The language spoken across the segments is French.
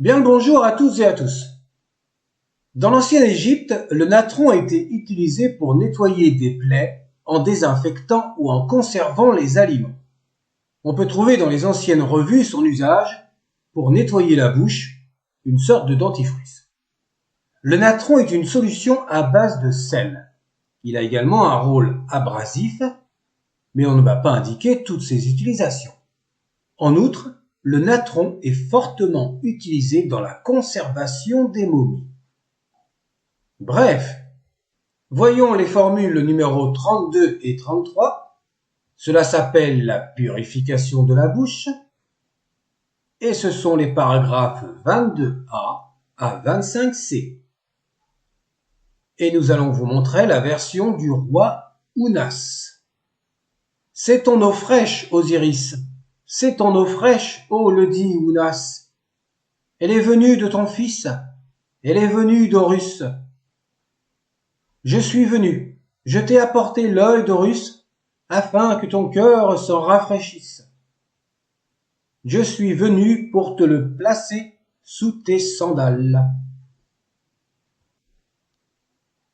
Bien le bonjour à toutes et à tous. Dans l'ancienne Égypte, le natron a été utilisé pour nettoyer des plaies, en désinfectant ou en conservant les aliments. On peut trouver dans les anciennes revues son usage pour nettoyer la bouche, une sorte de dentifrice. Le natron est une solution à base de sel. Il a également un rôle abrasif, mais on ne va pas indiquer toutes ses utilisations. En outre, le natron est fortement utilisé dans la conservation des momies. Bref, voyons les formules numéro 32 et 33. Cela s'appelle la purification de la bouche. Et ce sont les paragraphes 22a à 25c. Et nous allons vous montrer la version du roi Ounas. C'est ton eau fraîche, Osiris. C'est ton eau fraîche, ô le dit Ounas. Elle est venue de ton fils. Elle est venue d'Horus. Je suis venu. Je t'ai apporté l'œil d'Horus afin que ton cœur s'en rafraîchisse. Je suis venu pour te le placer sous tes sandales.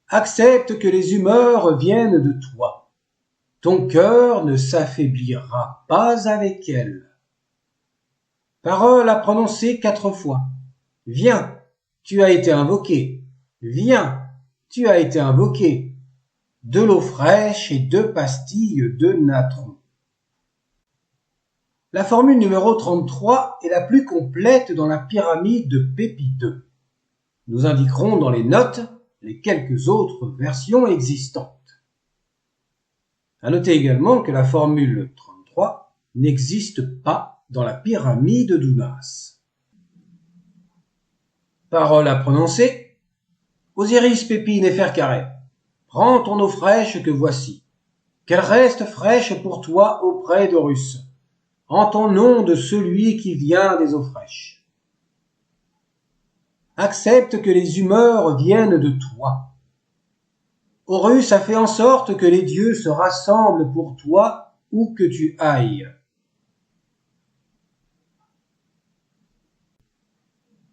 Accepte que les humeurs viennent de toi. Ton cœur ne s'affaiblira pas avec elles. Parole à prononcer 4 fois. Viens, tu as été invoqué. Viens, tu as été invoqué. De l'eau fraîche et 2 pastilles de natron. La formule numéro 33 est la plus complète dans la pyramide de Pépi II. Nous indiquerons dans les notes les quelques autres versions existantes. À noter également que la formule 33 n'existe pas dans la pyramide d'Ounas. Parole à prononcer. Osiris Pépi Néferkaré, prends ton eau fraîche que voici. Qu'elle reste fraîche pour toi auprès d'Horus, en ton nom de celui qui vient des eaux fraîches. Accepte que les humeurs viennent de toi. Horus a fait en sorte que les dieux se rassemblent pour toi où que tu ailles.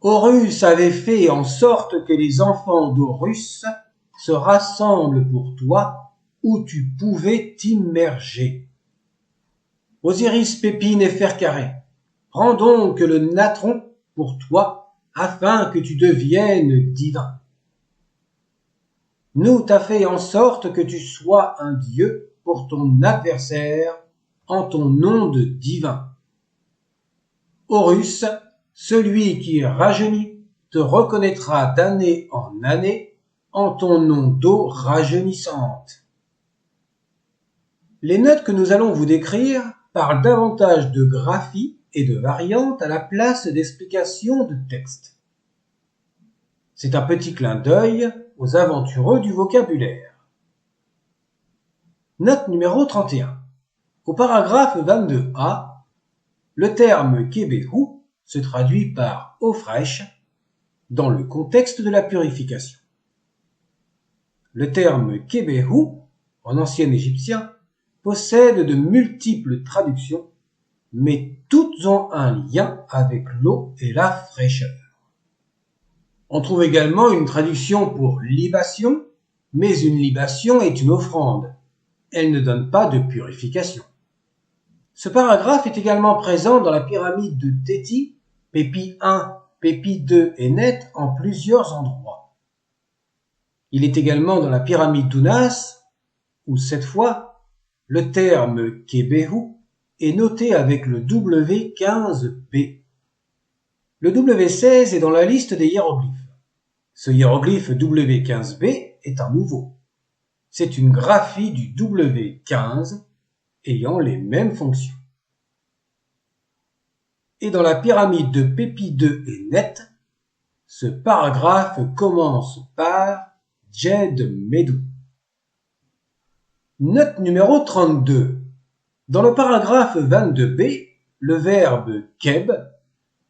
Horus avait fait en sorte que les enfants d'Horus se rassemblent pour toi où tu pouvais t'immerger. Osiris Pépi Néferkaré, prends donc le natron pour toi afin que tu deviennes divin. Nous t'a fait en sorte que tu sois un dieu pour ton adversaire en ton nom de divin. Horus, celui qui rajeunit, te reconnaîtra d'année en année en ton nom d'eau rajeunissante. Les notes que nous allons vous décrire parlent davantage de graphie et de variantes à la place d'explications de texte. C'est un petit clin d'œil aux aventureux du vocabulaire. Note numéro 31. Au paragraphe 22a, le terme Kebehu se traduit par eau fraîche dans le contexte de la purification. Le terme Kebehu, en ancien égyptien, possède de multiples traductions, mais toutes ont un lien avec l'eau et la fraîcheur. On trouve également une traduction pour libation, mais une libation est une offrande. Elle ne donne pas de purification. Ce paragraphe est également présent dans la pyramide de Téti, Pépi I, Pépi II et Net en plusieurs endroits. Il est également dans la pyramide d'Ounas, où cette fois, le terme Kebehu est noté avec le W15B. Le W16 est dans la liste des hiéroglyphes. Ce hiéroglyphe W15B est un nouveau. C'est une graphie du W15 ayant les mêmes fonctions. Et dans la pyramide de Pépi II et Net, ce paragraphe commence par Djed Medou. Note numéro 32. Dans le paragraphe 22b, le verbe keb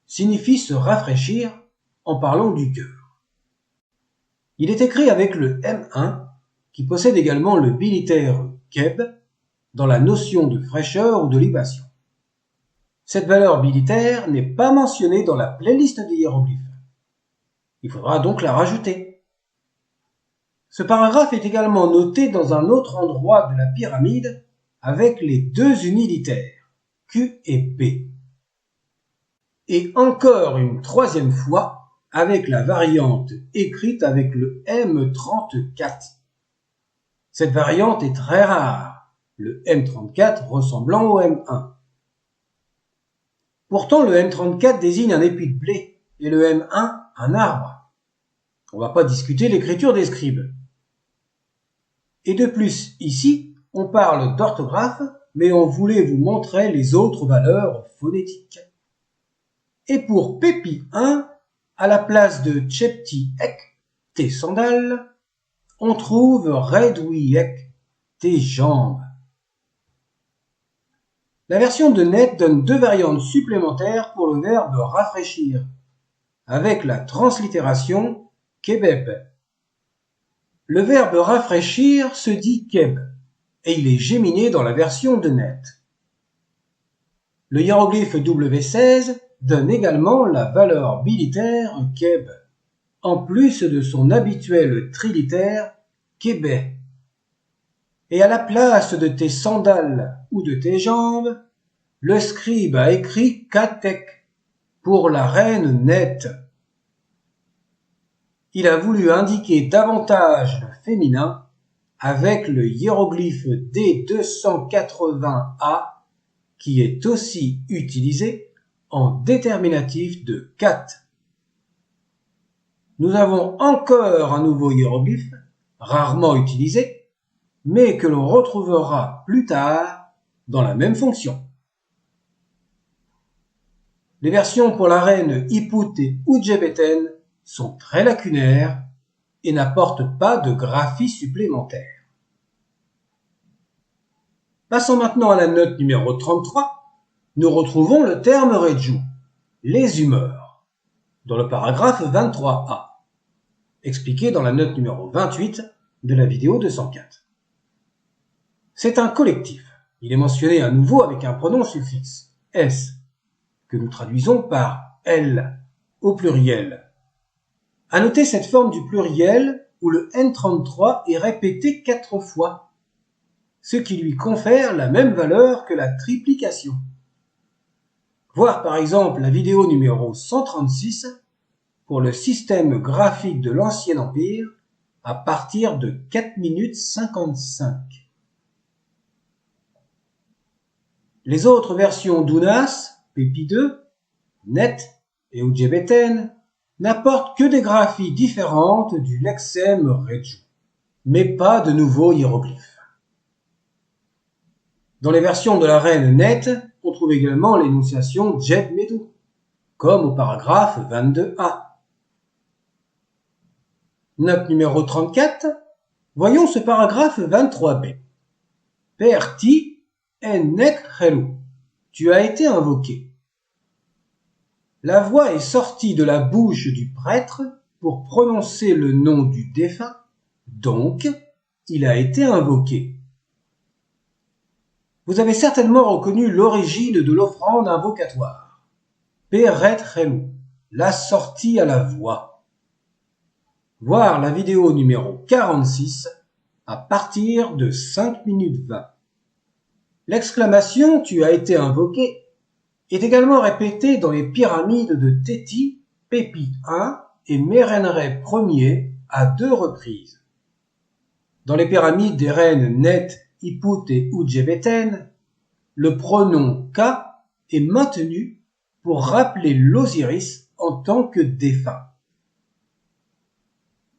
signifie se rafraîchir en parlant du cœur. Il est écrit avec le M1 qui possède également le bilitaire keb dans la notion de fraîcheur ou de libation. Cette valeur bilitaire n'est pas mentionnée dans la playlist des hiéroglyphes. Il faudra donc la rajouter. Ce paragraphe est également noté dans un autre endroit de la pyramide avec les deux unilitaires, Q et P. Et encore une troisième fois avec la variante écrite avec le M34. Cette variante est très rare, le M34 ressemblant au M1. Pourtant, le M34 désigne un épi de blé et le M1 un arbre. On ne va pas discuter l'écriture des scribes. Et de plus, ici, on parle d'orthographe, mais on voulait vous montrer les autres valeurs phonétiques. Et pour Pépi 1, à la place de Chepti Ek, tes sandales, on trouve Redwi Ek, tes jambes. La version de Net donne deux variantes supplémentaires pour le verbe rafraîchir, avec la translittération Kebeb. Le verbe rafraîchir se dit Keb, et il est géminé dans la version de Net. Le hiéroglyphe W16 donne également la valeur bilitaire Keb, en plus de son habituel trilitère Kébé. Et à la place de tes sandales ou de tes jambes, le scribe a écrit Katek pour la reine Net. Il a voulu indiquer davantage le féminin avec le hiéroglyphe D280A qui est aussi utilisé en déterminatif de kat. Nous avons encore un nouveau hiéroglyphe, rarement utilisé, mais que l'on retrouvera plus tard dans la même fonction. Les versions pour la reine Iput et Udjebeten sont très lacunaires et n'apportent pas de graphie supplémentaire. Passons maintenant à la note numéro 33, nous retrouvons le terme Reju, les humeurs, dans le paragraphe 23a, expliqué dans la note numéro 28 de la vidéo 204. C'est un collectif. Il est mentionné à nouveau avec un pronom suffixe, S, que nous traduisons par L, au pluriel. À noter cette forme du pluriel où le N33 est répété 4 fois, ce qui lui confère la même valeur que la triplication. Voir par exemple la vidéo numéro 136 pour le système graphique de l'Ancien Empire à partir de 4 minutes 55. Les autres versions d'Unas, Pépi 2, Net et Udjebeten n'apportent que des graphies différentes du lexème Reju, mais pas de nouveaux hiéroglyphes. Dans les versions de la reine Net, on trouve également l'énonciation Djeb Medu, comme au paragraphe 22a. Note numéro 34, voyons ce paragraphe 23b. Perti Enek Chelu, tu as été invoqué. La voix est sortie de la bouche du prêtre pour prononcer le nom du défunt, donc il a été invoqué. Vous avez certainement reconnu l'origine de l'offrande invocatoire. Peret Chelu, la sortie à la voix. Voir la vidéo numéro 46 à partir de 5 minutes 20. L'exclamation « Tu as été invoqué » est également répétée dans les pyramides de Téti, Pépi 1 et Mérenrê Ier à 2 reprises. Dans les pyramides des reines Net, Iput et Udjebeten, le pronom « Ka » est maintenu pour rappeler l'Osiris en tant que défunt.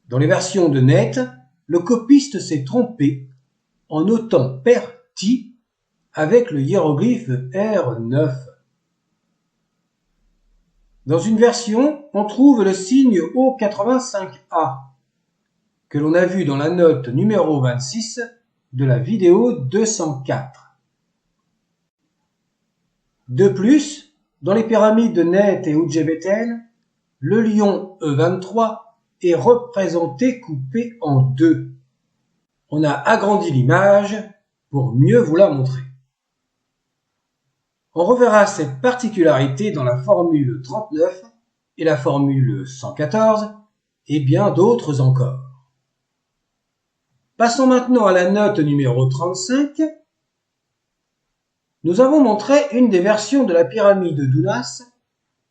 Dans les versions de Net, le copiste s'est trompé en notant Perti avec le hiéroglyphe R9. Dans une version, on trouve le signe O85A, que l'on a vu dans la note numéro 26 de la vidéo 204. De plus, dans les pyramides de Net et Udjebeten, le lion E23 est représenté coupé en deux. On a agrandi l'image pour mieux vous la montrer. On reverra cette particularité dans la formule 39 et la formule 114 et bien d'autres encore. Passons maintenant à la note numéro 35. Nous avons montré une des versions de la pyramide d'Unas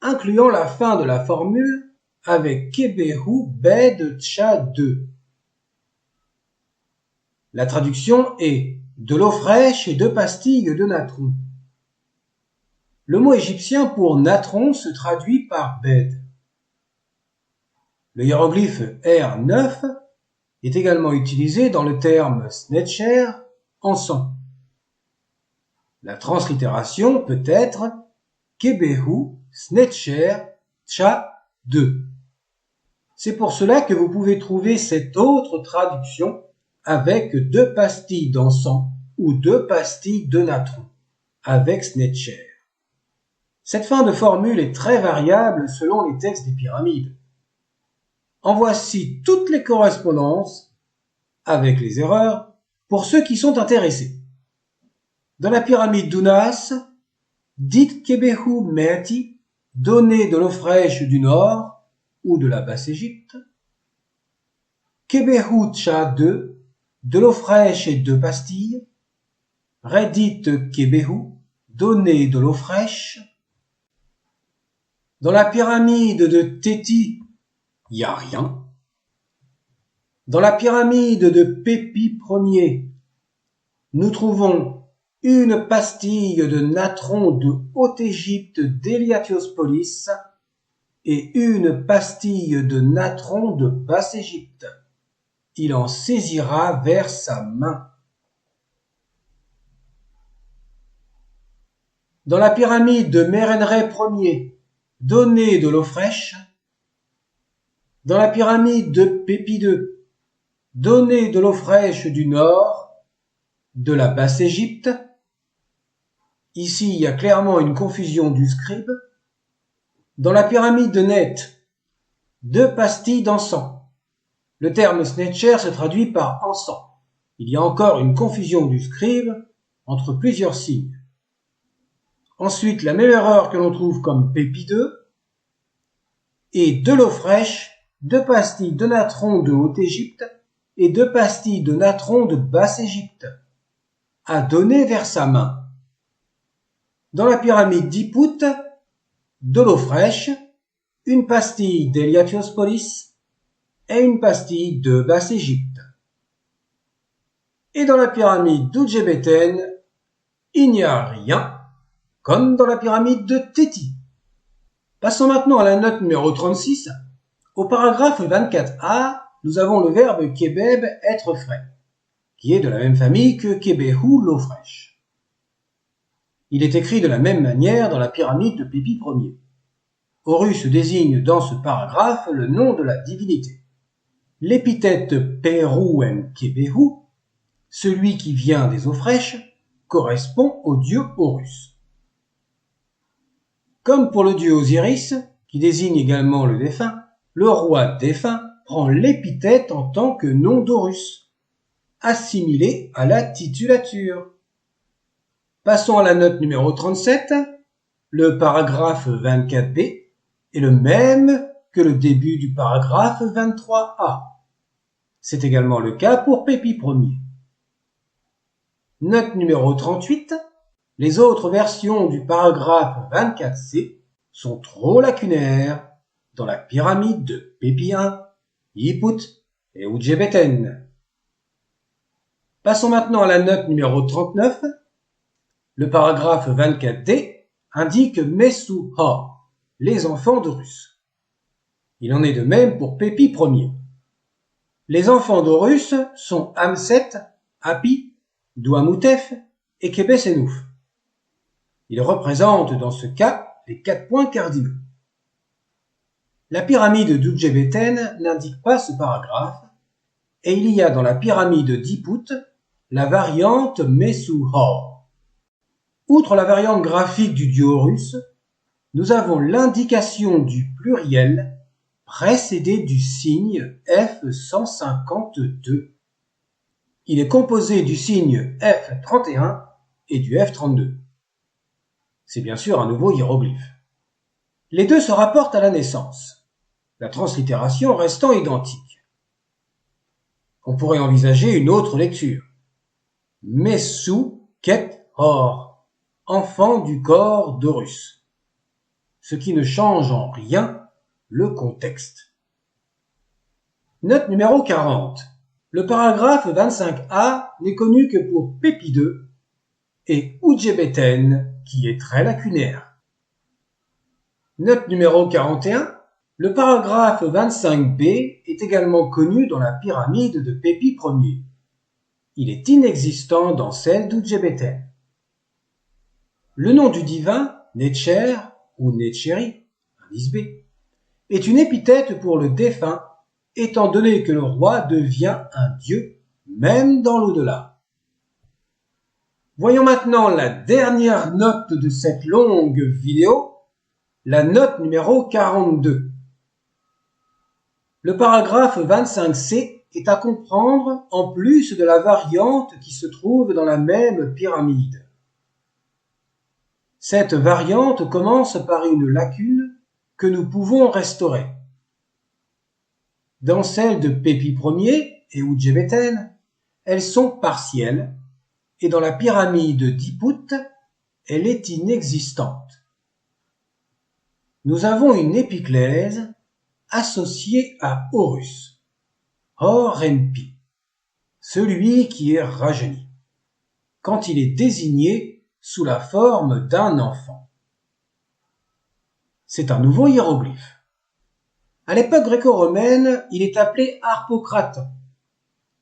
incluant la fin de la formule avec Kebehu Bed Tcha 2. La traduction est de l'eau fraîche et 2 pastilles de natron. Le mot égyptien pour natron se traduit par bed. Le hiéroglyphe R9 est également utilisé dans le terme snetcher, encens. La translittération peut être Kebehu Snetcher Tcha 2. C'est pour cela que vous pouvez trouver cette autre traduction avec 2 pastilles d'encens ou 2 pastilles de natron avec snetcher. Cette fin de formule est très variable selon les textes des pyramides. En voici toutes les correspondances avec les erreurs pour ceux qui sont intéressés. Dans la pyramide d'Unas, dites Kebehu Meati, donnez de l'eau fraîche du nord ou de la Basse-Égypte. Kebehu Tcha 2, de l'eau fraîche et 2 pastilles. Redite Kebehu, donnez de l'eau fraîche. Dans la pyramide de Téti, il n'y a rien. Dans la pyramide de Pépi Ier, nous trouvons une pastille de natron de Haute-Égypte d'Héliatiopolis et une pastille de natron de Basse-Égypte. Il en saisira vers sa main. Dans la pyramide de Mérénré Ier, donnez de l'eau fraîche. Dans la pyramide de Pépi II, donnez de l'eau fraîche du nord, de la Basse-Égypte. Ici, il y a clairement une confusion du scribe. Dans la pyramide de Net, 2 pastilles d'encens. Le terme snetcher se traduit par encens. Il y a encore une confusion du scribe entre plusieurs signes. Ensuite, la même erreur que l'on trouve comme Pépi II. Et de l'eau fraîche, 2 pastilles de natron de Haute-Égypte et 2 pastilles de natron de Basse-Égypte, à donner vers sa main. Dans la pyramide d'Iput, de l'eau fraîche, une pastille d'Héliatiopolis et une pastille de Basse-Égypte. Et dans la pyramide d'Udjebeten, il n'y a rien, comme dans la pyramide de Téti. Passons maintenant à la note numéro 36. Au paragraphe 24a, nous avons le verbe kebeb, être frais, qui est de la même famille que kebehu, l'eau fraîche. Il est écrit de la même manière dans la pyramide de Pépi Ier. Horus désigne dans ce paragraphe le nom de la divinité. L'épithète Peru Kebehu, celui qui vient des eaux fraîches, correspond au dieu Horus. Comme pour le dieu Osiris, qui désigne également le défunt, le roi défunt prend l'épithète en tant que nom d'Horus, assimilé à la titulature. Passons à la note numéro 37. Le paragraphe 24b est le même que le début du paragraphe 23a. C'est également le cas pour Pépi Ier. Note numéro 38. Les autres versions du paragraphe 24c sont trop lacunaires dans la pyramide de Pépi I, Iput et Udjebeten. Passons maintenant à la note numéro 39. Le paragraphe 24d indique Messu-Ha, les enfants d'Horus. Il en est de même pour Pépi Ier. Les enfants d'Horus sont Amset, Hapi, Douamutef et Kebesenouf. Ils représentent dans ce cas les 4 points cardinaux. La pyramide d'Udjebeten n'indique pas ce paragraphe et il y a dans la pyramide d'Iput la variante Messu-Ha. Outre la variante graphique du dieu Horus, nous avons l'indication du pluriel précédé du signe F152. Il est composé du signe F31 et du F32. C'est bien sûr un nouveau hiéroglyphe. Les deux se rapportent à la naissance, la translittération restant identique. On pourrait envisager une autre lecture. Messu Ket Hor, enfant du corps d'Horus, ce qui ne change en rien le contexte. Note numéro 40. Le paragraphe 25a n'est connu que pour Pépi II et Udjebeten, qui est très lacunaire. Note numéro 41. Le paragraphe 25b est également connu dans la pyramide de Pépi Ier. Il est inexistant dans celle d'Udjebeten. Le nom du divin, Netcher ou Netcheri, indice B, est une épithète pour le défunt, étant donné que le roi devient un dieu, même dans l'au-delà. Voyons maintenant la dernière note de cette longue vidéo, la note numéro 42. Le paragraphe 25c est à comprendre en plus de la variante qui se trouve dans la même pyramide. Cette variante commence par une lacune que nous pouvons restaurer. Dans celle de Pépi Ier et Udjebeten, elles sont partielles, et dans la pyramide d'Iput, elle est inexistante. Nous avons une épiclèse associée à Horus, Hor-Renpi, celui qui est rajeuni, quand il est désigné sous la forme d'un enfant. C'est un nouveau hiéroglyphe. À l'époque gréco-romaine, il est appelé Harpocrate,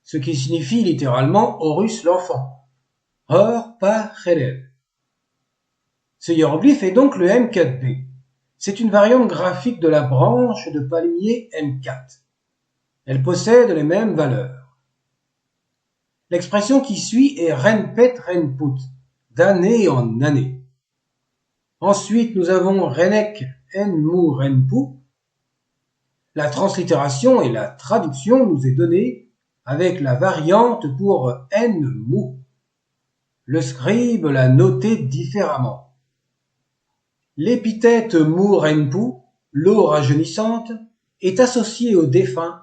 ce qui signifie littéralement Horus l'enfant. Hor pa Chelel. Ce hiéroglyphe est donc le M4b. C'est une variante graphique de la branche de palmier M4. Elle possède les mêmes valeurs. L'expression qui suit est Renpet Renput, d'année en année. Ensuite, nous avons Renek Enmu Renpu. La translittération et la traduction nous est donnée avec la variante pour Enmu. Le scribe l'a noté différemment. L'épithète Mu-Renpu, l'eau rajeunissante, est associée au défunt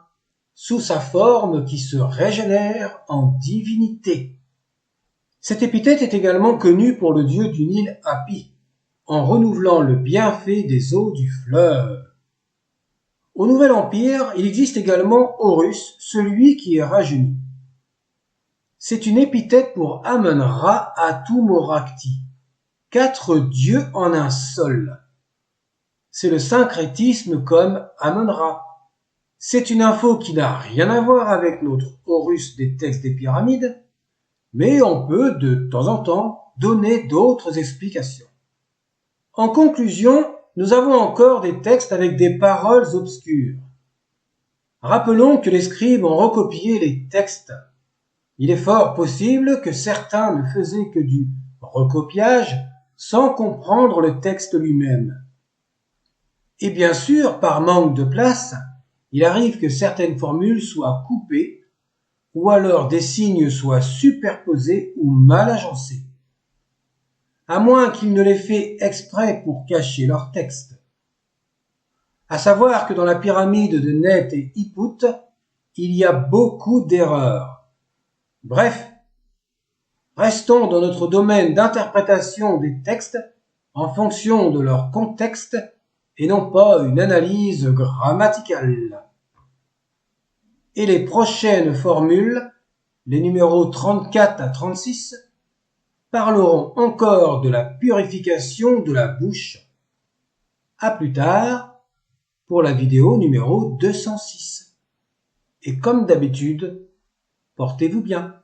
sous sa forme qui se régénère en divinité. Cette épithète est également connue pour le dieu du Nil Hapi, en renouvelant le bienfait des eaux du fleuve. Au Nouvel Empire, il existe également Horus, celui qui est rajeuni. C'est une épithète pour Amun-Ra Atu-Morakti, 4 dieux en un seul. C'est le syncrétisme comme Amun-Ra. C'est une info qui n'a rien à voir avec notre Horus des textes des pyramides, mais on peut de temps en temps donner d'autres explications. En conclusion, nous avons encore des textes avec des paroles obscures. Rappelons que les scribes ont recopié les textes. Il est fort possible que certains ne faisaient que du recopiage sans comprendre le texte lui-même. Et bien sûr, par manque de place, il arrive que certaines formules soient coupées ou alors des signes soient superposés ou mal agencés. À moins qu'ils ne l'aient fait exprès pour cacher leur texte. À savoir que dans la pyramide de Net et Iput, il y a beaucoup d'erreurs. Bref, restons dans notre domaine d'interprétation des textes en fonction de leur contexte et non pas une analyse grammaticale. Et les prochaines formules, les numéros 34 à 36, parleront encore de la purification de la bouche. À plus tard pour la vidéo numéro 206. Et comme d'habitude, portez-vous bien.